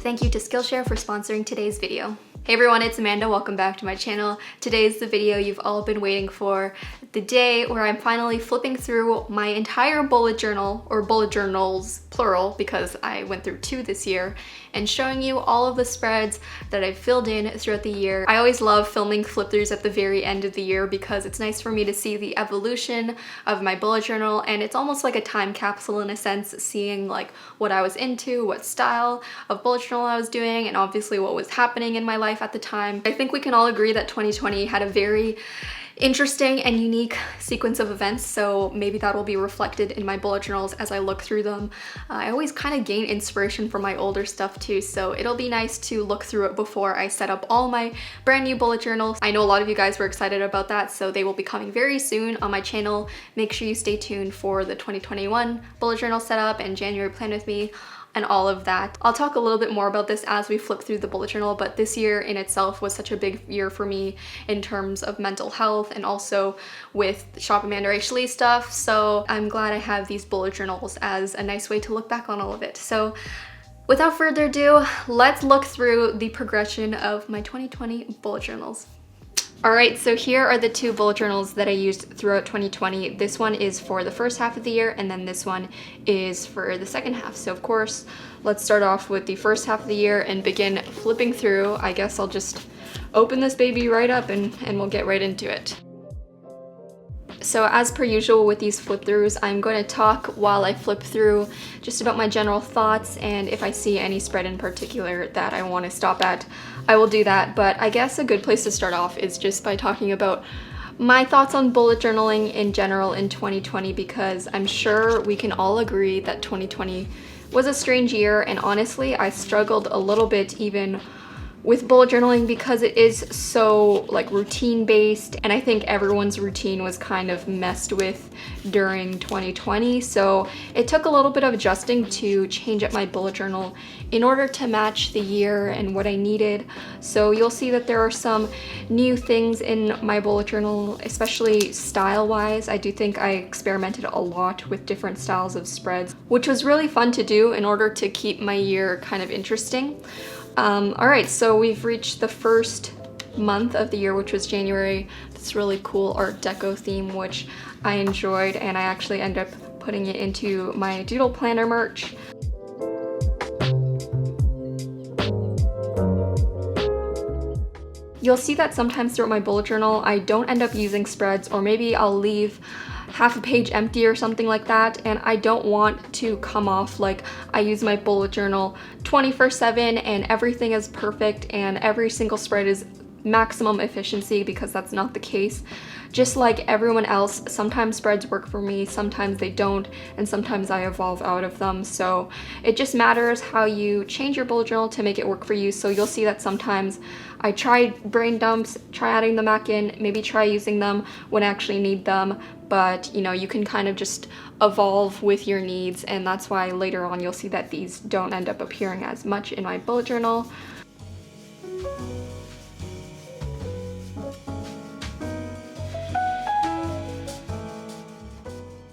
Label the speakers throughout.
Speaker 1: Thank you to Skillshare for sponsoring today's video. Hey everyone, it's Amanda. Welcome back to my channel. Today is the video you've all been waiting for, the day where I'm finally flipping through my entire bullet journal, or bullet journals plural because I went through 2 this year, and showing you all of the spreads that I've filled in throughout the year. I always love filming flip throughs at the very end of the year because it's nice for me to see the evolution of my bullet journal, and it's almost like a time capsule in a sense, seeing like what I was into, what style of bullet journal I was doing, and obviously what was happening in my life at the time. I think we can all agree that 2020 had a very interesting and unique sequence of events, so maybe that will be reflected in my bullet journals as I look through them. I always kind of gain inspiration from my older stuff too, so it'll be nice to look through it before I set up all my brand new bullet journals. I know a lot of you guys were excited about that, so they will be coming very soon on my channel. Make sure you stay tuned for the 2021 bullet journal setup and January plan with me and all of that. I'll talk a little bit more about this as we flip through the bullet journal, but this year in itself was such a big year for me in terms of mental health and also with shop AmandaRachLee stuff, so I'm glad I have these bullet journals as a nice way to look back on all of it. So without further ado, let's look through the progression of my 2020 bullet journals. Alright, so here are the 2 bullet journals that I used throughout 2020. This one is for the first half of the year, and then this one is for the second half. So of course, let's start off with the first half of the year and begin flipping through. I guess I'll just open this baby right up and we'll get right into it. So as per usual with these flip throughs, I'm going to talk while I flip through just about my general thoughts, and if I see any spread in particular that I want to stop at, I will do that. But I guess a good place to start off is just by talking about my thoughts on bullet journaling in general in 2020, because I'm sure we can all agree that 2020 was a strange year, and honestly I struggled a little bit even with bullet journaling because it is so like routine based, and I think everyone's routine was kind of messed with during 2020, so it took a little bit of adjusting to change up my bullet journal in order to match the year and what I needed. So you'll see that there are some new things in my bullet journal, especially style wise. I do think I experimented a lot with different styles of spreads, which was really fun to do in order to keep my year kind of interesting. Alright, so we've reached the first month of the year, which was January. This really cool Art Deco theme, which I enjoyed, and I actually ended up putting it into my Doodle planner merch. You'll see that sometimes throughout my bullet journal, I don't end up using spreads, or maybe I'll leave half a page empty or something like that, and I don't want to come off like I use my bullet journal 24/7 and everything is perfect and every single spread is maximum efficiency, because that's not the case. Just like everyone else, sometimes spreads work for me, sometimes they don't, and sometimes I evolve out of them. So it just matters how you change your bullet journal to make it work for you. So you'll see that sometimes I try brain dumps, try adding them back in, maybe try using them when I actually need them, but you know, you can kind of just evolve with your needs, and that's why later on you'll see that these don't end up appearing as much in my bullet journal.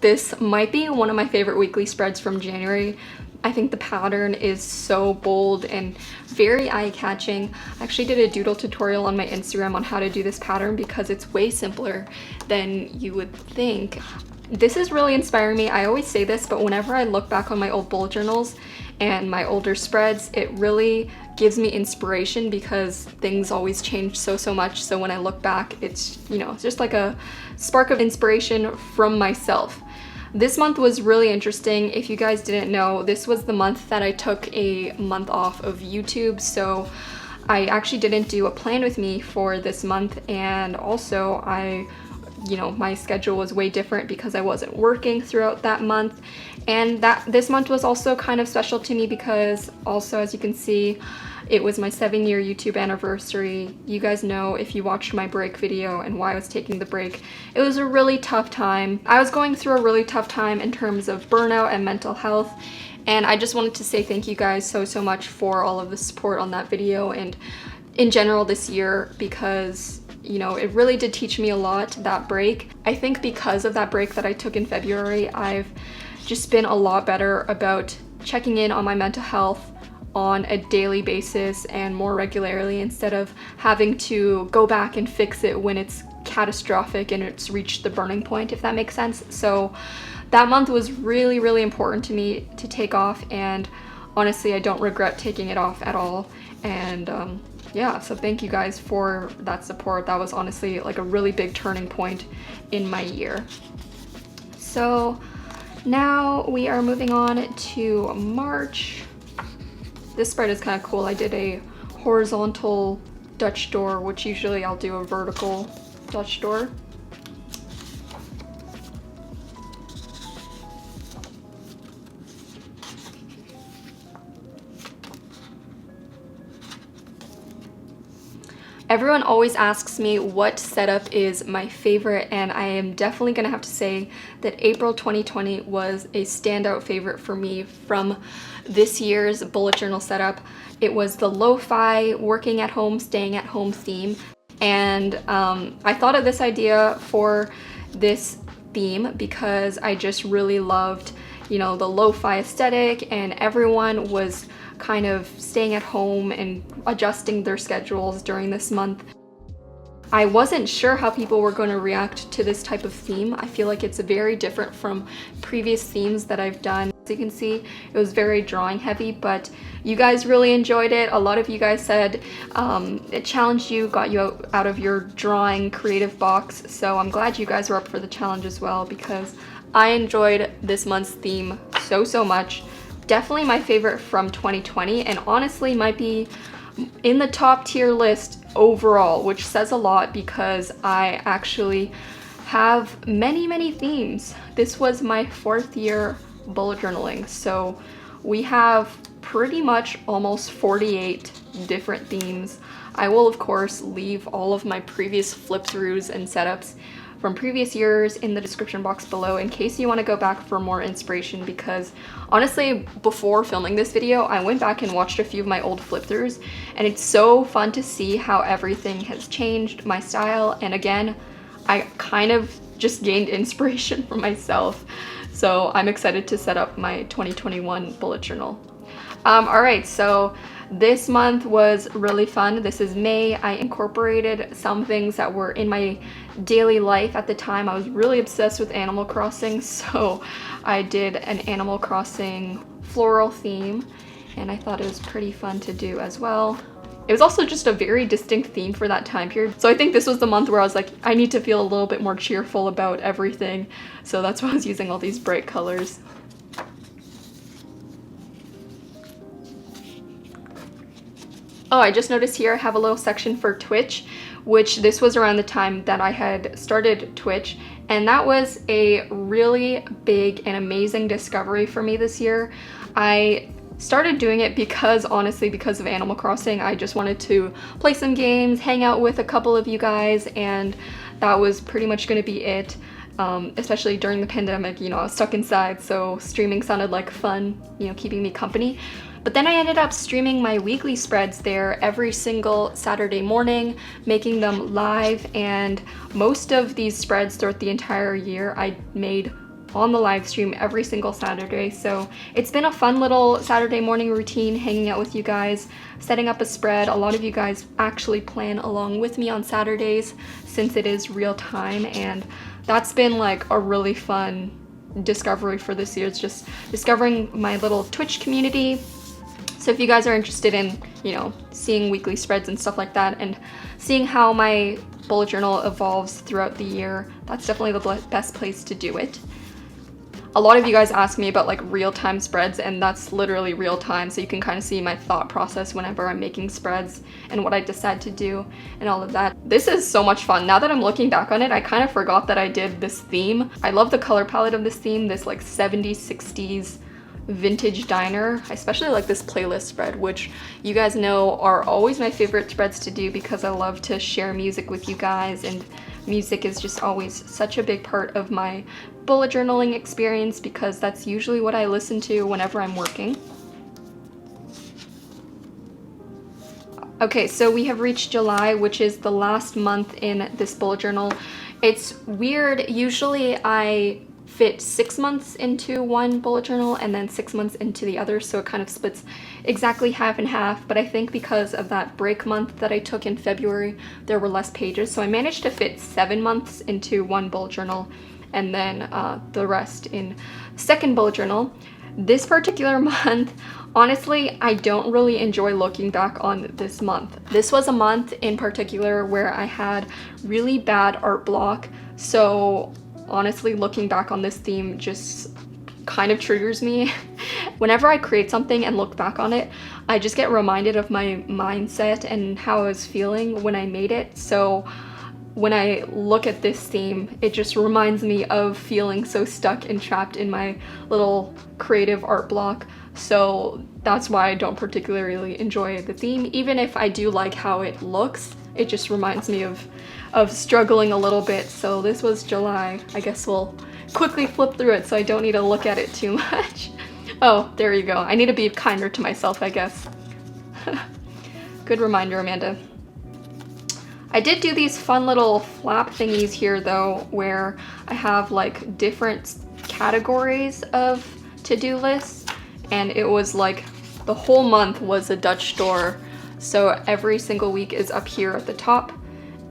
Speaker 1: This might be one of my favorite weekly spreads from January. I think the pattern is so bold and very eye-catching. I actually did a doodle tutorial on my Instagram on how to do this pattern because it's way simpler than you would think. This is really inspiring me. I always say this, but whenever I look back on my old bullet journals and my older spreads, it really gives me inspiration because things always change so much. So when I look back, it's, you know, it's just like a spark of inspiration from myself. This month was really interesting. If you guys didn't know, this was the month that I took a month off of YouTube, so I actually didn't do a plan with me for this month, and also my schedule was way different because I wasn't working throughout that month. And this month was also kind of special to me because also, as you can see, it was my 7-year YouTube anniversary. You guys know if you watched my break video and why I was taking the break. It was a really tough time. I was going through a really tough time in terms of burnout and mental health, and I just wanted to say thank you guys so much for all of the support on that video and in general this year, because you know, it really did teach me a lot, that break. I think because of that break that I took in February, I've just been a lot better about checking in on my mental health, on a daily basis and more regularly instead of having to go back and fix it when it's catastrophic and it's reached the burning point, if that makes sense. So that month was really, really important to me to take off, and honestly, I don't regret taking it off at all. And yeah, so thank you guys for that support. That was honestly like a really big turning point in my year. So now we are moving on to March. This spread is kind of cool. I did a horizontal Dutch door, which usually I'll do a vertical Dutch door. Everyone always asks me what setup is my favorite, and I am definitely gonna have to say that April 2020 was a standout favorite for me from this year's bullet journal setup. It was the lo-fi, working at home, staying at home theme. And I thought of this idea for this theme because I just really loved, you know, the lo-fi aesthetic, and everyone was kind of staying at home and adjusting their schedules during this month. I wasn't sure how people were going to react to this type of theme. I feel like it's very different from previous themes that I've done. As you can see, it was very drawing heavy, but you guys really enjoyed it. A lot of you guys said it challenged you, got you out of your drawing creative box. So I'm glad you guys were up for the challenge as well, because I enjoyed this month's theme so much. Definitely my favorite from 2020, and honestly might be in the top tier list overall, which says a lot because I actually have many themes. This was my 4th year bullet journaling, so we have pretty much almost 48 different themes. I will of course leave all of my previous flip throughs and setups from previous years in the description box below in case you want to go back for more inspiration, because honestly before filming this video I went back and watched a few of my old flip throughs, and it's so fun to see how everything has changed, my style, and again I kind of just gained inspiration from myself. So I'm excited to set up my 2021 bullet journal. Alright, so this month was really fun. This is May. I incorporated some things that were in my daily life at the time. I was really obsessed with Animal Crossing, so I did an Animal Crossing floral theme, and I thought it was pretty fun to do as well. It was also just a very distinct theme for that time period. So I think this was the month where I was like, I need to feel a little bit more cheerful about everything. So that's why I was using all these bright colors. Oh, I just noticed here I have a little section for Twitch, which this was around the time that I had started Twitch, and that was a really big and amazing discovery for me this year. I started doing it because, honestly, because of Animal Crossing. I just wanted to play some games, hang out with a couple of you guys, and that was pretty much going to be it. Especially during the pandemic, you know, I was stuck inside, so streaming sounded like fun, you know, keeping me company. But then I ended up streaming my weekly spreads there every single Saturday morning, making them live, and most of these spreads throughout the entire year I made on the live stream every single Saturday. So it's been a fun little Saturday morning routine, hanging out with you guys, setting up a spread. A lot of you guys actually plan along with me on Saturdays since it is real time, and that's been like a really fun discovery for this year. It's just discovering my little Twitch community. So if you guys are interested in, you know, seeing weekly spreads and stuff like that, and seeing how my bullet journal evolves throughout the year, that's definitely the best place to do it. A lot of you guys ask me about like real-time spreads, and that's literally real time, so you can kind of see my thought process whenever I'm making spreads and what I decide to do and all of that. This is so much fun. Now that I'm looking back on it, I kind of forgot that I did this theme. I love the color palette of this theme, this like 70s, 60s vintage diner. I especially like this playlist spread, which you guys know are always my favorite spreads to do because I love to share music with you guys, and music is just always such a big part of my bullet journaling experience because that's usually what I listen to whenever I'm working. Okay, so we have reached July, which is the last month in this bullet journal. It's weird, usually I fit 6 months into one bullet journal and then 6 months into the other, so it kind of splits exactly half and half. But I think because of that break month that I took in February, there were less pages, so I managed to fit 7 months into one bullet journal and then the rest in second bullet journal. This particular month, honestly, I don't really enjoy looking back on this month. This was a month in particular where I had really bad art block, so honestly, looking back on this theme just kind of triggers me. Whenever I create something and look back on it, I just get reminded of my mindset and how I was feeling when I made it. So when I look at this theme, it just reminds me of feeling so stuck and trapped in my little creative art block. So that's why I don't particularly enjoy the theme. Even if I do like how it looks, it just reminds me of struggling a little bit. So this was July. I guess we'll quickly flip through it so I don't need to look at it too much. Oh, there you go. I need to be kinder to myself, I guess. Good reminder, Amanda. I did do these fun little flap thingies here though, where I have like different categories of to-do lists, and it was like the whole month was a Dutch store. So every single week is up here at the top,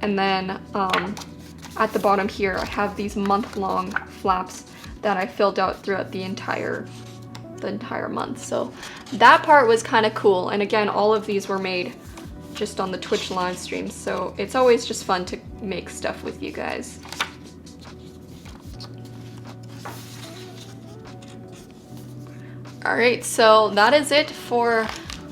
Speaker 1: and then at the bottom here I have these month-long flaps that I filled out throughout the entire month. So that part was kind of cool, and again, all of these were made just on the Twitch live streams, so it's always just fun to make stuff with you guys. Alright, so that is it for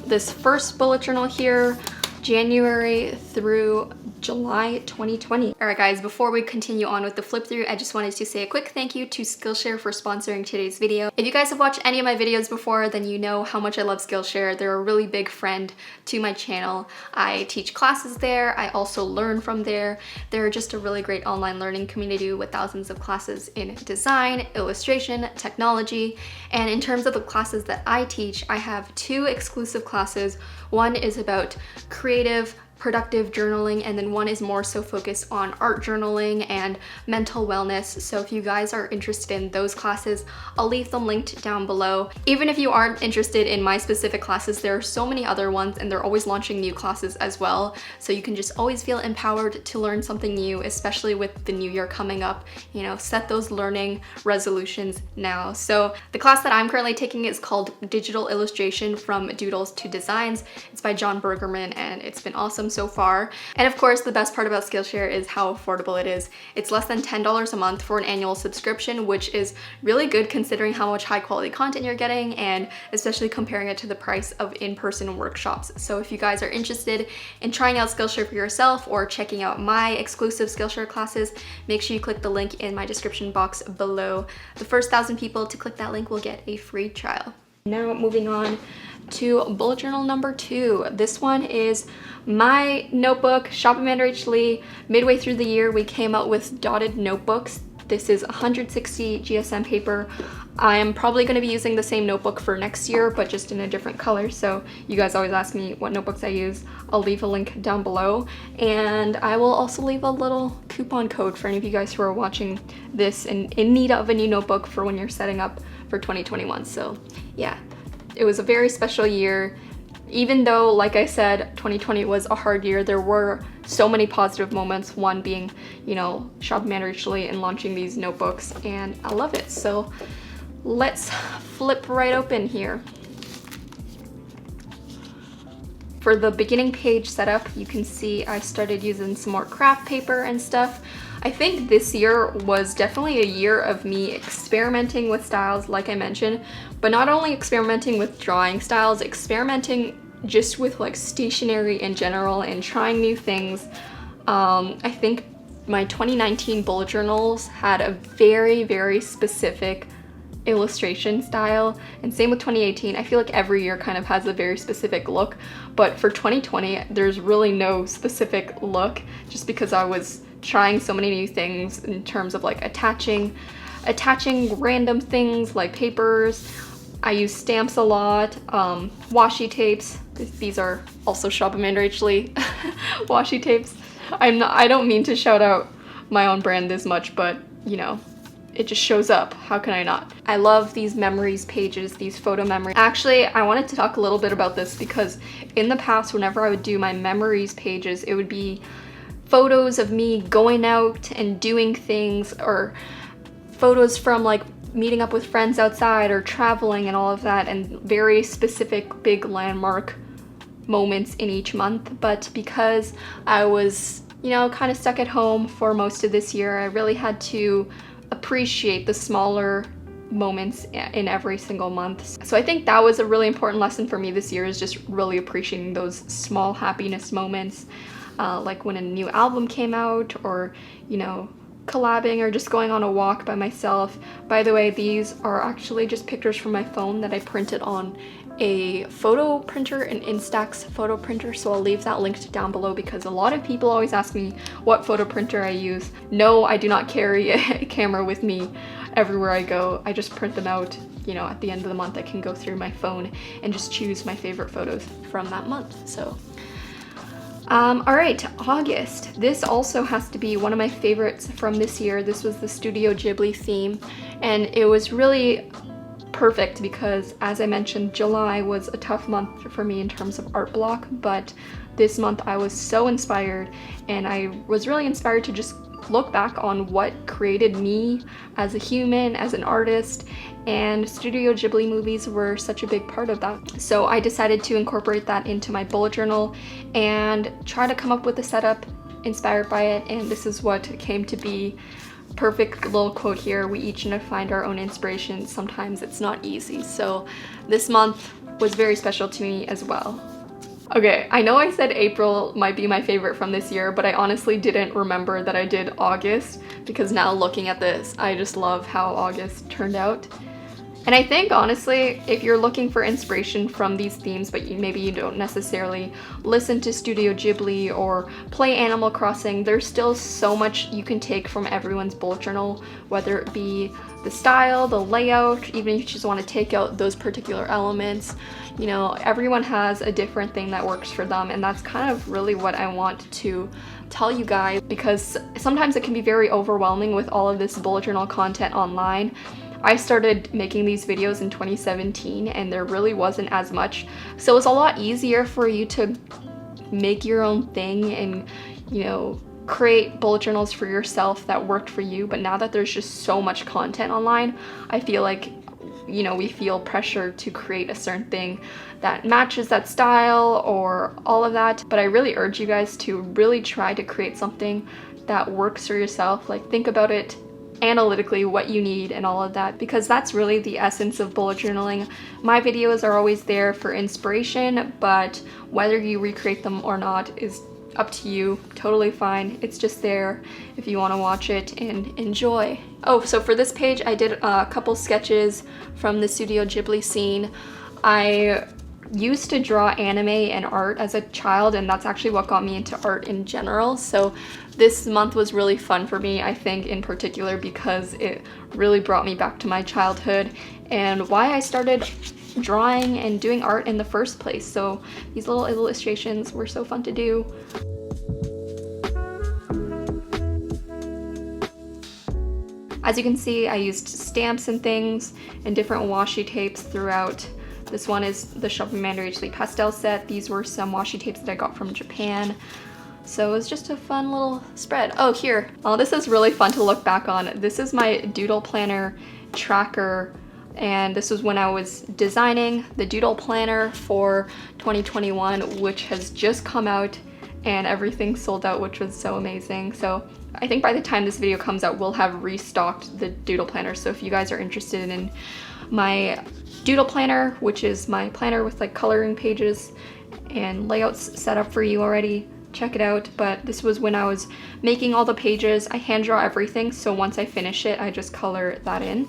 Speaker 1: this first bullet journal here, January through July 2020. Alright guys, before we continue on with the flip through, I just wanted to say a quick thank you to Skillshare for sponsoring today's video. If you guys have watched any of my videos before, then you know how much I love Skillshare. They're a really big friend to my channel. I teach classes there, I also learn from there. They're just a really great online learning community with thousands of classes in design, illustration, technology, and in terms of the classes that I teach, I have 2 exclusive classes. One is about creative, productive journaling, and then one is more so focused on art journaling and mental wellness. So if you guys are interested in those classes, I'll leave them linked down below. Even if you aren't interested in my specific classes, there are so many other ones and they're always launching new classes as well. So you can just always feel empowered to learn something new, especially with the new year coming up. You know, set those learning resolutions now. So the class that I'm currently taking is called Digital Illustration from Doodles to Designs. It's by John Bergerman and it's been awesome so far. And of course, the best part about Skillshare is how affordable it is. It's less than $10 a month for an annual subscription, which is really good considering how much high quality content you're getting, and especially comparing it to the price of in-person workshops. So if you guys are interested in trying out Skillshare for yourself or checking out my exclusive Skillshare classes, make sure you click the link in my description box below. The first 1,000 people to click that link will get a free trial. Now moving on to bullet journal number 2. This one is my notebook, Shop AmandaRachLee. Midway through the year, we came out with dotted notebooks. This is 160 GSM paper. I am probably going to be using the same notebook for next year, but just in a different color. So you guys always ask me what notebooks I use. I'll leave a link down below, and I will also leave a little coupon code for any of you guys who are watching this and in need of a new notebook for when you're setting up for 2021. So yeah, it was a very special year. Even though, like I said, 2020 was a hard year, there were so many positive moments, one being, you know, Shop AmandaRachLee and launching these notebooks, and I love it. So let's flip right open here. For the beginning page setup, you can see I started using some more craft paper and stuff. I think this year was definitely a year of me experimenting with styles, like I mentioned, but not only experimenting with drawing styles, experimenting just with like stationery in general and trying new things. I think my 2019 bullet journals had a very, very specific illustration style, and same with 2018. I feel like every year kind of has a very specific look, but for 2020 there's really no specific look, just because I was trying so many new things in terms of like attaching random things like papers. I use stamps a lot, washi tapes. These are also Shop AmandaRachLee washi tapes. I don't mean to shout out my own brand this much, but you know, it just shows up. How can I not? I love these memories pages, these photo memories. Actually, I wanted to talk a little bit about this because in the past, whenever I would do my memories pages, it would be photos of me going out and doing things, or photos from like meeting up with friends outside or traveling and all of that, and very specific big landmark moments in each month. But because I was, you know, kind of stuck at home for most of this year, I really had to appreciate the smaller moments in every single month. So I think that was a really important lesson for me this year, is just really appreciating those small happiness moments, like when a new album came out, or, you know, collabing, or just going on a walk by myself. By the way, these are actually just pictures from my phone that I printed on a photo printer, an Instax photo printer, so I'll leave that linked down below because a lot of people always ask me what photo printer I use. No, I do not carry a camera with me everywhere I go. I just print them out, you know, at the end of the month I can go through my phone and just choose my favorite photos from that month. So all right, August. This also has to be one of my favorites from this year. This was the Studio Ghibli theme, and it was really perfect because, as I mentioned, July was a tough month for me in terms of art block, but this month I was so inspired, and I was really inspired to just look back on what created me as a human, as an artist, and Studio Ghibli movies were such a big part of that. So I decided to incorporate that into my bullet journal and try to come up with a setup inspired by it, and this is what came to be. Perfect little quote here: we each need to find our own inspiration. Sometimes it's not easy. So this month was very special to me as well. Okay, I know I said April might be my favorite from this year, but I honestly didn't remember that I did August, because now looking at this, I just love how August turned out. And I think, honestly, if you're looking for inspiration from these themes, but maybe you don't necessarily listen to Studio Ghibli or play Animal Crossing, there's still so much you can take from everyone's bullet journal, whether it be the style, the layout, even if you just want to take out those particular elements. You know, everyone has a different thing that works for them, and that's kind of really what I want to tell you guys, because sometimes it can be very overwhelming with all of this bullet journal content online. I started making these videos in 2017 and there really wasn't as much, so it's a lot easier for you to make your own thing and, you know, create bullet journals for yourself that worked for you. But now that there's just so much content online, I feel like, you know, we feel pressure to create a certain thing that matches that style or all of that. But I really urge you guys to really try to create something that works for yourself. Like, think about it analytically, what you need and all of that, because that's really the essence of bullet journaling. My videos are always there for inspiration, but whether you recreate them or not is up to you. Totally fine. It's just there if you want to watch it and enjoy. Oh, so for this page I did a couple sketches from the Studio Ghibli scene. I used to draw anime and art as a child, and that's actually what got me into art in general. So this month was really fun for me, I think, in particular because it really brought me back to my childhood and why I started drawing and doing art in the first place. So these little illustrations were so fun to do. As you can see, I used stamps and things and different washi tapes throughout. This one is the Shop AmandaRachLee pastel set. These were some washi tapes that I got from Japan. So it was just a fun little spread. Oh, here. Oh, this is really fun to look back on. This is my Doodle planner tracker, and this was when I was designing the Doodle planner for 2021, which has just come out, and everything sold out, which was so amazing. So I think by the time this video comes out, we'll have restocked the Doodle planner. So if you guys are interested in my Doodle planner, which is my planner with like coloring pages and layouts set up for you already, check it out. But this was when I was making all the pages. I hand draw everything, so once I finish it, I just color that in.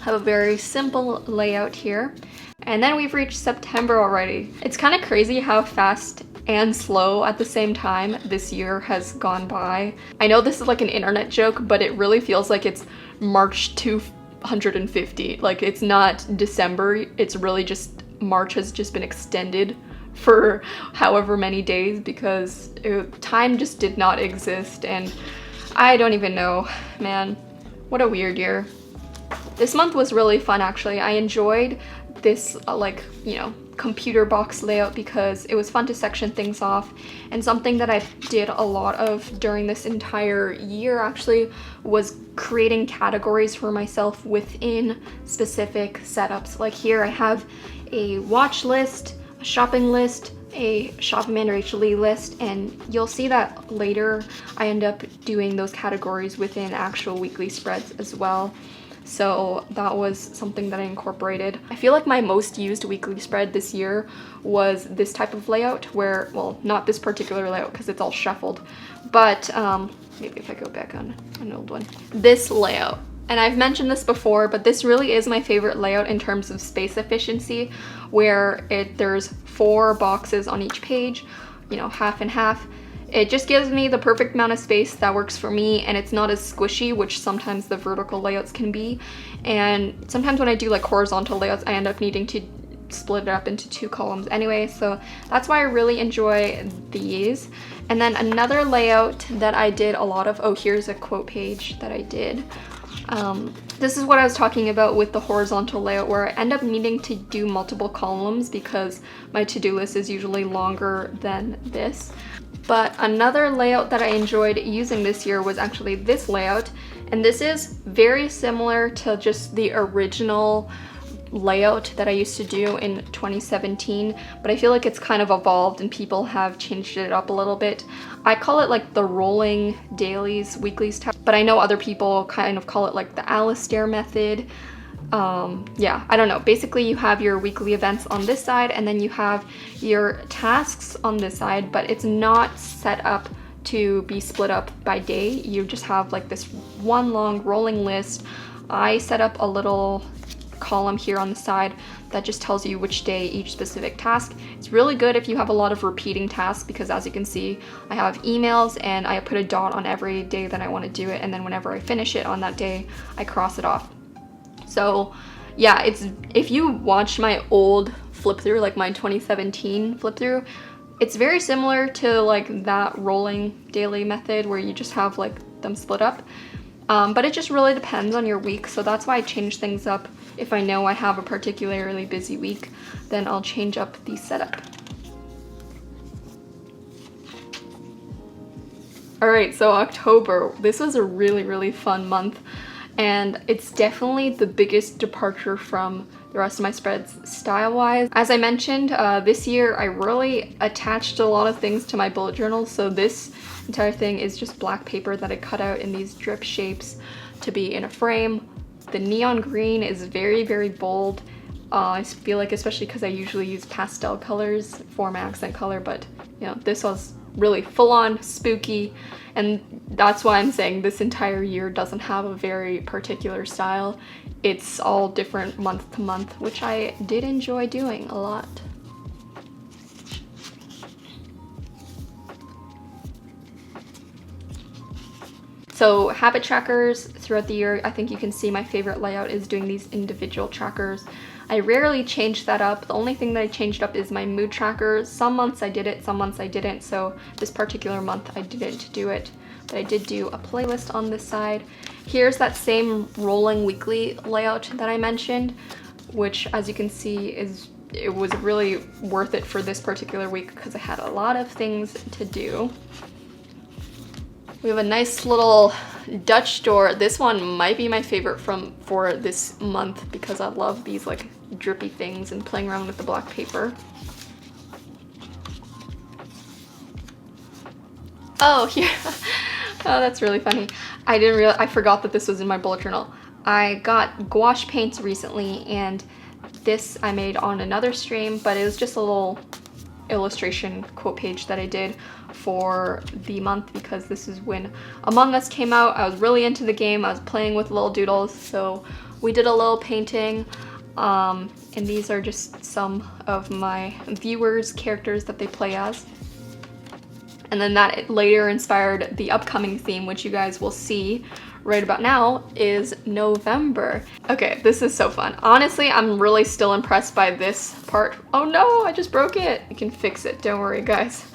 Speaker 1: Have a very simple layout here. And then we've reached September already. It's kind of crazy how fast and slow at the same time this year has gone by. I know this is like an internet joke, but it really feels like it's March 250. Like, it's not December, it's really just March has just been extended for however many days because time just did not exist. And I don't even know, man. What a weird year. This month was really fun actually. I enjoyed this like, you know, computer box layout because it was fun to section things off, and something that I did a lot of during this entire year actually was creating categories for myself within specific setups. Like here I have a watch list, a shopping list, a Shop AmandaRachLee list, and you'll see that later I end up doing those categories within actual weekly spreads as well. So that was something that I incorporated. I feel like my most used weekly spread this year was this type of layout where, well, not this particular layout because it's all shuffled, but maybe if I go back on an old one, this layout. And I've mentioned this before, but this really is my favorite layout in terms of space efficiency, where there's 4 boxes on each page, you know, half and half. It just gives me the perfect amount of space that works for me, and it's not as squishy, which sometimes the vertical layouts can be. And sometimes when I do like horizontal layouts, I end up needing to split it up into 2 columns anyway, so that's why I really enjoy these. And then another layout that I did a lot of, oh, here's a quote page that I did. This is what I was talking about with the horizontal layout, where I end up needing to do multiple columns because my to-do list is usually longer than this. But another layout that I enjoyed using this year was actually this layout, and this is very similar to just the original layout that I used to do in 2017, but I feel like it's kind of evolved and people have changed it up a little bit. I call it like the rolling dailies, weeklies tab, but I know other people kind of call it like the Alistair method. Yeah, I don't know. Basically, you have your weekly events on this side, and then you have your tasks on this side, but it's not set up to be split up by day. You just have like this one long rolling list. I set up a little column here on the side that just tells you which day each specific task. It's really good if you have a lot of repeating tasks, because as you can see, I have emails and I put a dot on every day that I want to do it, and then whenever I finish it on that day, I cross it off. So yeah, if you watch my old flip through, like my 2017 flip through, it's very similar to like that rolling daily method where you just have like them split up. But it just really depends on your week, so that's why I change things up. If I know I have a particularly busy week, then I'll change up the setup. Alright, so October, this was a really fun month, and it's definitely the biggest departure from the rest of my spreads style-wise. As I mentioned, this year I really attached a lot of things to my bullet journal, so this entire thing is just black paper that I cut out in these drip shapes to be in a frame. The neon green is very bold. I feel like, especially because I usually use pastel colors for my accent color, but you know, this was really full-on spooky, and that's why I'm saying this entire year doesn't have a very particular style. It's all different month to month, which I did enjoy doing a lot. So habit trackers throughout the year, I think you can see my favorite layout is doing these individual trackers. I rarely change that up. The only thing that I changed up is my mood tracker. Some months I did it, some months I didn't. So this particular month I didn't do it, but I did do a playlist on this side. Here's that same rolling weekly layout that I mentioned, which as you can see it was really worth it for this particular week because I had a lot of things to do. We have a nice little Dutch door. This one might be my favorite for this month because I love these like drippy things and playing around with the black paper. Oh, here. Oh, that's really funny. I forgot that this was in my bullet journal. I got gouache paints recently, and this I made on another stream, but it was just a little illustration quote page that I did for the month because this is when Among Us came out. I was really into the game. I was playing with little doodles, so we did a little painting, and these are just some of my viewers' characters that they play as. And then that later inspired the upcoming theme, which you guys will see right about now, is November. Okay, this is so fun. Honestly, I'm really still impressed by this part. Oh no, I just broke it. I can fix it, don't worry guys.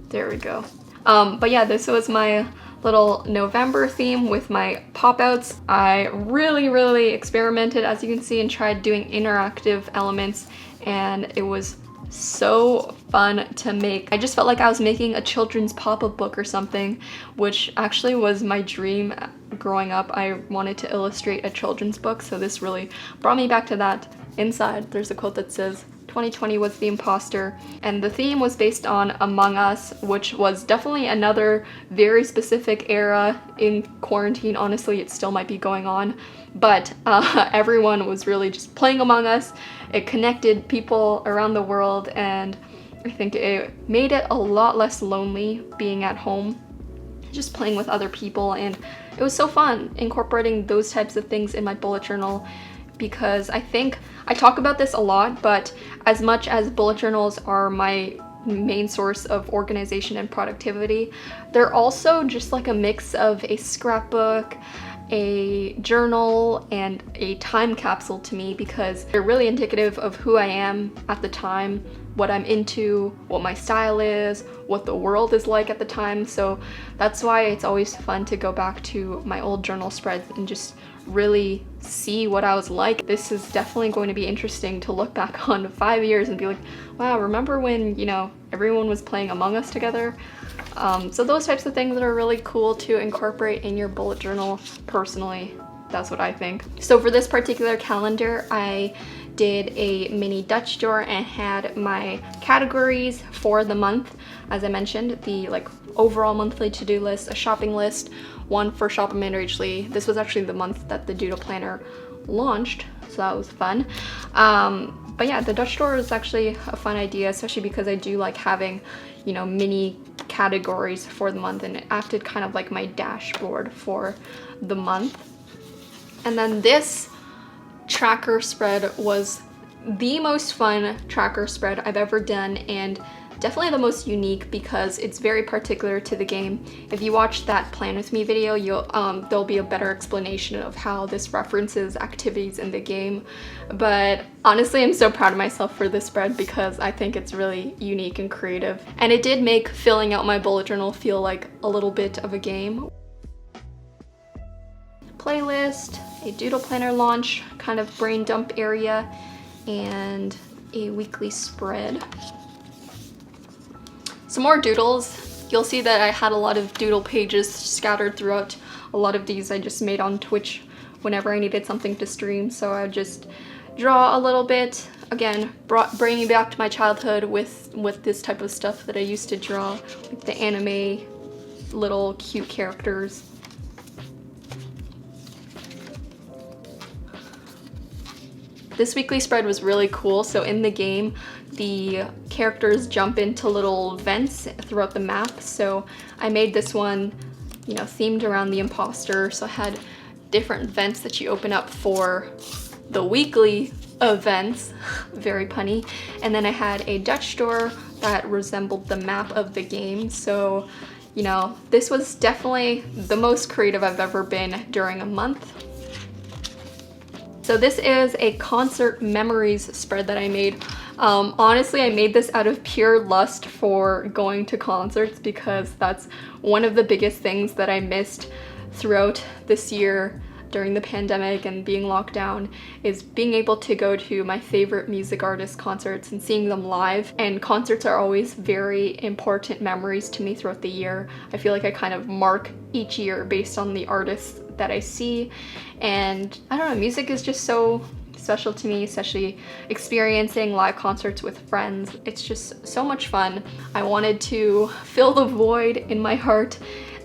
Speaker 1: There we go. But yeah, this was my little November theme with my pop-outs. I really experimented, as you can see, and tried doing interactive elements, and it was so fun to make. I just felt like I was making a children's pop-up book or something, which actually was my dream growing up. I wanted to illustrate a children's book, so this really brought me back to that. Inside, there's a quote that says, 2020 was the imposter, and the theme was based on Among Us, which was definitely another very specific era in quarantine. Honestly, it still might be going on, but everyone was really just playing Among Us. It connected people around the world, and I think it made it a lot less lonely being at home, just playing with other people, and it was so fun incorporating those types of things in my bullet journal, because I think I talk about this a lot, but as much as bullet journals are my main source of organization and productivity, they're also just like a mix of a scrapbook, a journal, and a time capsule to me, because they're really indicative of who I am at the time, what I'm into, what my style is, what the world is like at the time. So that's why it's always fun to go back to my old journal spreads and just really see what I was like. This is definitely going to be interesting to look back on 5 years and be like, wow, remember when, you know, everyone was playing Among Us together? So those types of things are really cool to incorporate in your bullet journal. Personally, that's what I think. So for this particular calendar, I did a mini Dutch drawer and had my categories for the month. As I mentioned, the like overall monthly to-do list, a shopping list, one for Shop AmandaRachLee. This was actually the month that the Doodle planner launched, so that was fun. But yeah, the Dutch drawer is actually a fun idea, especially because I do like having, you know, mini categories for the month, and it acted kind of like my dashboard for the month. And then this tracker spread was the most fun tracker spread I've ever done, and definitely the most unique because it's very particular to the game. If you watch that Plan With Me video, you'll there'll be a better explanation of how this references activities in the game. But honestly, I'm so proud of myself for this spread because I think it's really unique and creative. And it did make filling out my bullet journal feel like a little bit of a game. Playlist, a doodle planner launch, kind of brain dump area, and a weekly spread. Some more doodles. You'll see that I had a lot of doodle pages scattered throughout. A lot of these I just made on Twitch whenever I needed something to stream, so I would just draw a little bit. Again, bringing me back to my childhood with this type of stuff that I used to draw, like the anime little cute characters. This weekly spread was really cool. So in the game, the characters jump into little vents throughout the map. So I made this one, you know, themed around the imposter. So I had different vents that you open up for the weekly events, very punny. And then I had a Dutch door that resembled the map of the game. So, you know, this was definitely the most creative I've ever been during a month. So this is a concert memories spread that I made. Honestly, I made this out of pure lust for going to concerts because that's one of the biggest things that I missed throughout this year during the pandemic and being locked down, is being able to go to my favorite music artist concerts and seeing them live. And concerts are always very important memories to me throughout the year. I feel like I kind of mark each year based on the artists that I see, and I don't know, music is just so special to me, especially experiencing live concerts with friends. It's just so much fun. I wanted to fill the void in my heart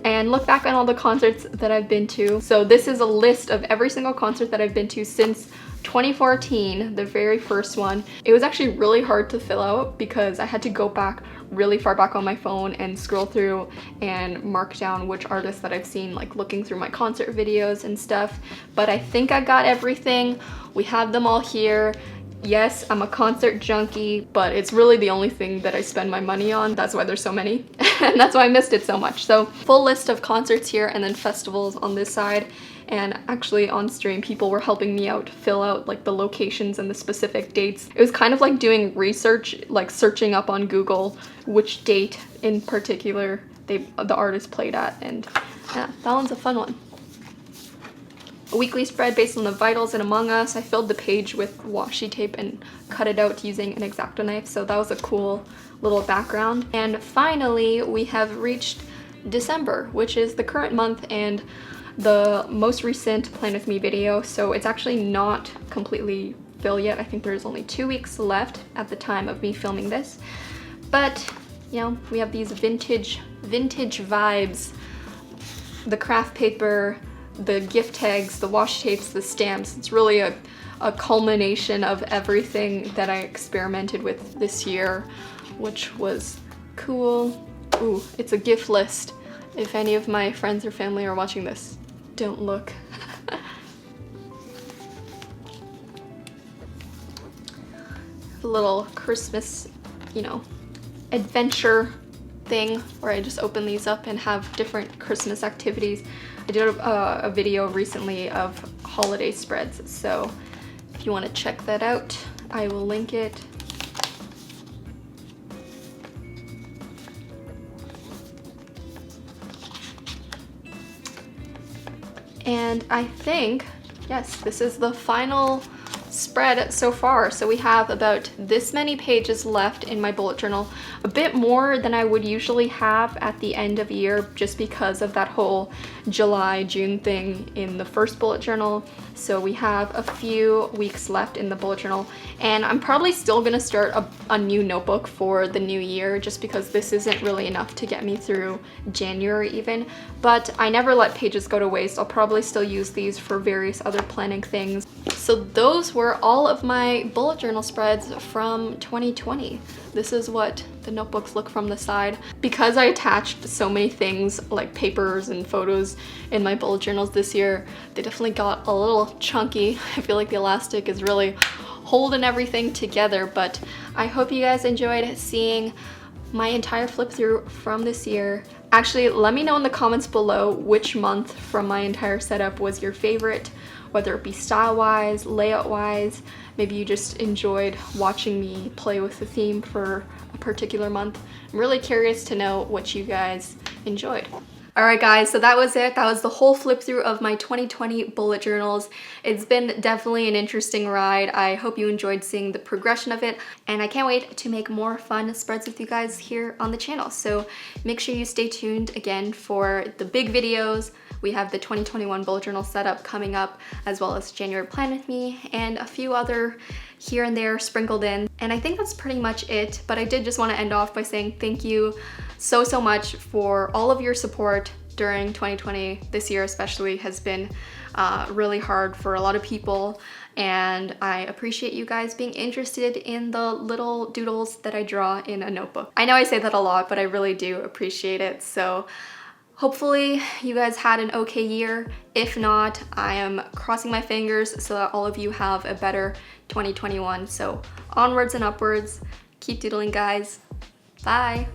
Speaker 1: and look back on all the concerts that I've been to. So this is a list of every single concert that I've been to since 2014, the very first one. It was actually really hard to fill out because I had to go back really far back on my phone and scroll through and mark down which artists that I've seen, like looking through my concert videos and stuff. But I think I got everything. We have them all here. Yes, I'm a concert junkie, but it's really the only thing that I spend my money on. That's why there's so many, and that's why I missed it so much. So full list of concerts here, and then festivals on this side. And actually on stream, people were helping me out fill out like the locations and the specific dates. It was kind of like doing research, like searching up on Google which date in particular the artist played at, and Yeah, that one's a fun one. A weekly spread based on the vitals in Among Us. I filled the page with washi tape and cut it out using an X-Acto knife, so that was a cool little background. And finally, we have reached December, which is the current month and the most recent Plan With Me video, so it's actually not completely filled yet. I think there's only 2 weeks left at the time of me filming this. But, you know, we have these vintage vibes. The craft paper, the gift tags, the washi tapes, the stamps. It's really a culmination of everything that I experimented with this year, which was cool. Ooh, it's a gift list. If any of my friends or family are watching this, don't look. A little Christmas, you know, adventure thing where I just open these up and have different Christmas activities. I did a video recently of holiday spreads, so if you want to check that out, I will link it. And I think, yes, this is the final spread so far. So we have about this many pages left in my bullet journal, a bit more than I would usually have at the end of year just because of that whole July-June thing in the first bullet journal. So we have a few weeks left in the bullet journal, and I'm probably still gonna start a new notebook for the new year just because this isn't really enough to get me through January even. But I never let pages go to waste. I'll probably still use these for various other planning things. So those were all of my bullet journal spreads from 2020. This is what the notebooks look from the side. Because I attached so many things like papers and photos in my bullet journals this year, they definitely got a little chunky. I feel like the elastic is really holding everything together, but I hope you guys enjoyed seeing my entire flip through from this year. Actually, let me know in the comments below which month from my entire setup was your favorite, whether it be style-wise, layout-wise. Maybe you just enjoyed watching me play with the theme for a particular month. I'm really curious to know what you guys enjoyed. Alright guys, so that was it. That was the whole flip through of my 2020 bullet journals. It's been definitely an interesting ride. I hope you enjoyed seeing the progression of it, and I can't wait to make more fun spreads with you guys here on the channel. So make sure you stay tuned again for the big videos. We have the 2021 bullet journal setup coming up, as well as January Plan With Me, and a few other here and there sprinkled in. And I think that's pretty much it, but I did just want to end off by saying thank you so much for all of your support during 2020. This year especially has been really hard for a lot of people, and I appreciate you guys being interested in the little doodles that I draw in a notebook. I know I say that a lot, but I really do appreciate it. So hopefully you guys had an okay year. If not, I am crossing my fingers so that all of you have a better 2021. So onwards and upwards. Keep doodling, guys. Bye.